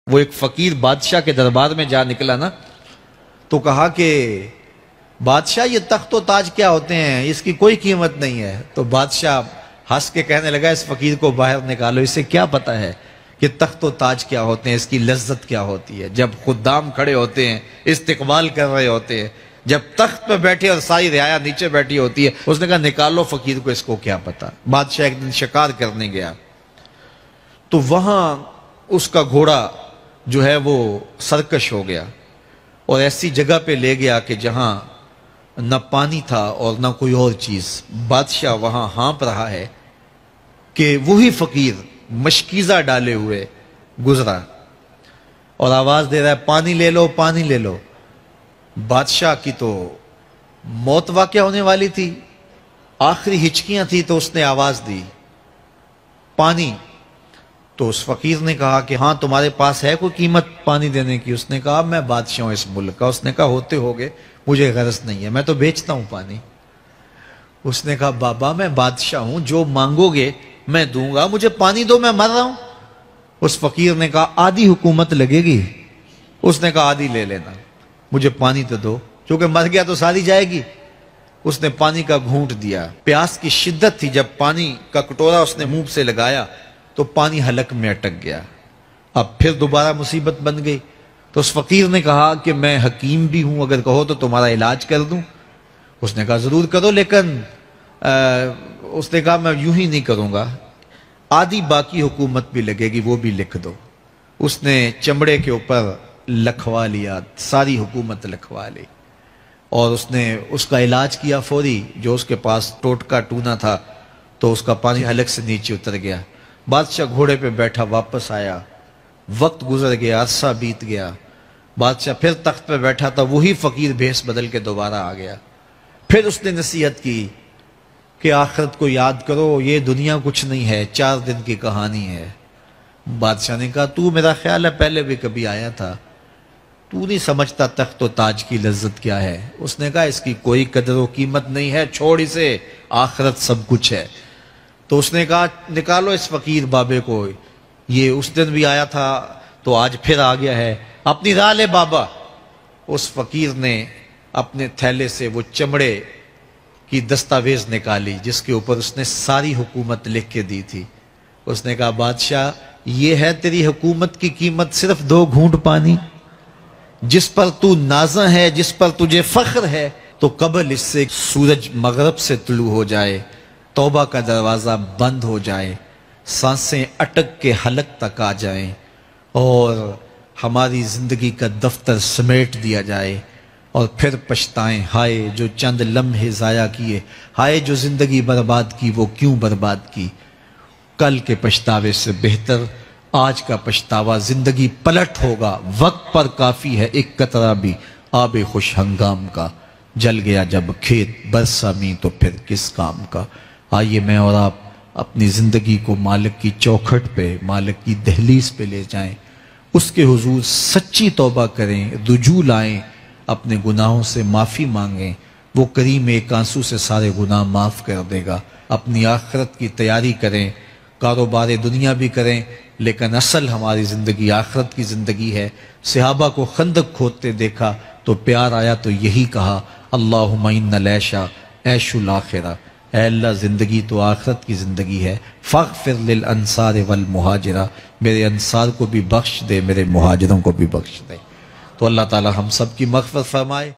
وہ ایک فقیر بادشاہ کے دربار میں جا نکلا نا، تو کہا کہ بادشاہ یہ تخت و تاج کیا ہوتے ہیں، اس کی کوئی قیمت نہیں ہے۔ تو بادشاہ ہنس کے کہنے لگا اس فقیر کو باہر نکالو، اسے کیا پتا ہے کہ تخت و تاج کیا ہوتے ہیں، اس کی لذت کیا ہوتی ہے۔ جب خدام کھڑے ہوتے ہیں، استقبال کر رہے ہوتے ہیں، جب تخت پہ بیٹھے اور ساری رعایا نیچے بیٹھی ہوتی ہے، اس نے کہا نکالو فقیر کو، اس کو کیا پتا۔ بادشاہ ایک دن شکار کرنے گیا تو وہاں اس کا گھوڑا جو ہے وہ سرکش ہو گیا اور ایسی جگہ پہ لے گیا کہ جہاں نہ پانی تھا اور نہ کوئی اور چیز۔ بادشاہ وہاں ہانپ رہا ہے کہ وہی فقیر مشکیزہ ڈالے ہوئے گزرا اور آواز دے رہا ہے پانی لے لو، پانی لے لو۔ بادشاہ کی تو موت واقع ہونے والی تھی، آخری ہچکیاں تھی، تو اس نے آواز دی پانی۔ تو اس فقیر نے کہا کہ ہاں تمہارے پاس ہے کوئی قیمت پانی دینے کی؟ اس نے کہا میں بادشاہ ہوں اس ملک کا۔ اس نے کہا ہوتے ہوگے، مجھے غرض نہیں ہے، میں تو بیچتا ہوں پانی۔ اس نے کہا بابا میں بادشاہ ہوں، جو مانگو گے میں دوں گا، مجھے پانی دو، میں مر رہا ہوں۔ اس فقیر نے کہا آدھی حکومت لگے گی۔ اس نے کہا آدھی لے لینا، مجھے پانی تو دو، کیونکہ مر گیا تو ساری جائے گی۔ اس نے پانی کا گھونٹ دیا، پیاس کی شدت تھی، جب پانی کا کٹورا اس نے منہ سے لگایا تو پانی حلق میں اٹک گیا۔ اب پھر دوبارہ مصیبت بن گئی۔ تو اس فقیر نے کہا کہ میں حکیم بھی ہوں، اگر کہو تو تمہارا علاج کر دوں۔ اس نے کہا ضرور کرو، لیکن اس نے کہا میں یوں ہی نہیں کروں گا، آدھی باقی حکومت بھی لگے گی، وہ بھی لکھ دو۔ اس نے چمڑے کے اوپر لکھوا لیا، ساری حکومت لکھوا لی، اور اس نے اس کا علاج کیا فوری۔ جو اس کے پاس ٹوٹکا ٹونا تھا تو اس کا پانی حلق سے نیچے اتر گیا۔ بادشاہ گھوڑے پہ بیٹھا واپس آیا، وقت گزر گیا، عرصہ بیت گیا، بادشاہ پھر تخت پہ بیٹھا تھا، وہی فقیر بھیس بدل کے دوبارہ آ گیا۔ پھر اس نے نصیحت کی کہ آخرت کو یاد کرو، یہ دنیا کچھ نہیں ہے، 4 دن کی کہانی ہے۔ بادشاہ نے کہا تو میرا خیال ہے پہلے بھی کبھی آیا تھا، تو نہیں سمجھتا تخت و تاج کی لذت کیا ہے۔ اس نے کہا اس کی کوئی قدر و قیمت نہیں ہے، چھوڑ اسے، آخرت سب کچھ ہے۔ تو اس نے کہا نکالو اس فقیر بابے کو، یہ اس دن بھی آیا تھا تو آج پھر آ گیا ہے، اپنی راہ لے بابا۔ اس فقیر نے اپنے تھیلے سے وہ چمڑے کی دستاویز نکالی جس کے اوپر اس نے ساری حکومت لکھ کے دی تھی۔ اس نے کہا بادشاہ یہ ہے تیری حکومت کی قیمت، صرف 2 گھونٹ پانی، جس پر تو نازاں ہے، جس پر تجھے فخر ہے، تو قبل اس سے سورج مغرب سے طلوع ہو جائے، توبہ کا دروازہ بند ہو جائے، سانسیں اٹک کے حلق تک آ جائیں، اور ہماری زندگی کا دفتر سمیٹ دیا جائے، اور پھر پچھتائیں ہائے جو چند لمحے ضائع کیے، ہائے جو زندگی برباد کی وہ کیوں برباد کی۔ کل کے پچھتاوے سے بہتر آج کا پچھتاوا، زندگی پلٹ ہوگا، وقت پر کافی ہے ایک قطرہ بھی آب خوش ہنگام کا، جل گیا جب کھیت برسا می تو پھر کس کام کا۔ آئیے میں اور آپ اپنی زندگی کو مالک کی چوکھٹ پہ، مالک کی دہلیز پہ لے جائیں، اس کے حضور سچی توبہ کریں، رجوع لائیں، اپنے گناہوں سے معافی مانگیں، وہ کریم ایک آنسو سے سارے گناہ معاف کر دے گا۔ اپنی آخرت کی تیاری کریں، کاروبار دنیا بھی کریں، لیکن اصل ہماری زندگی آخرت کی زندگی ہے۔ صحابہ کو خندق کھودتے دیکھا تو پیار آیا تو یہی کہا اللہم ان العیشہ عیش الآخرہ، اے اللہ زندگی تو آخرت کی زندگی ہے، فاغفر للانصار والمہاجرہ، میرے انصار کو بھی بخش دے، میرے مہاجروں کو بھی بخش دے۔ تو اللہ تعالی ہم سب کی مغفرت فرمائے۔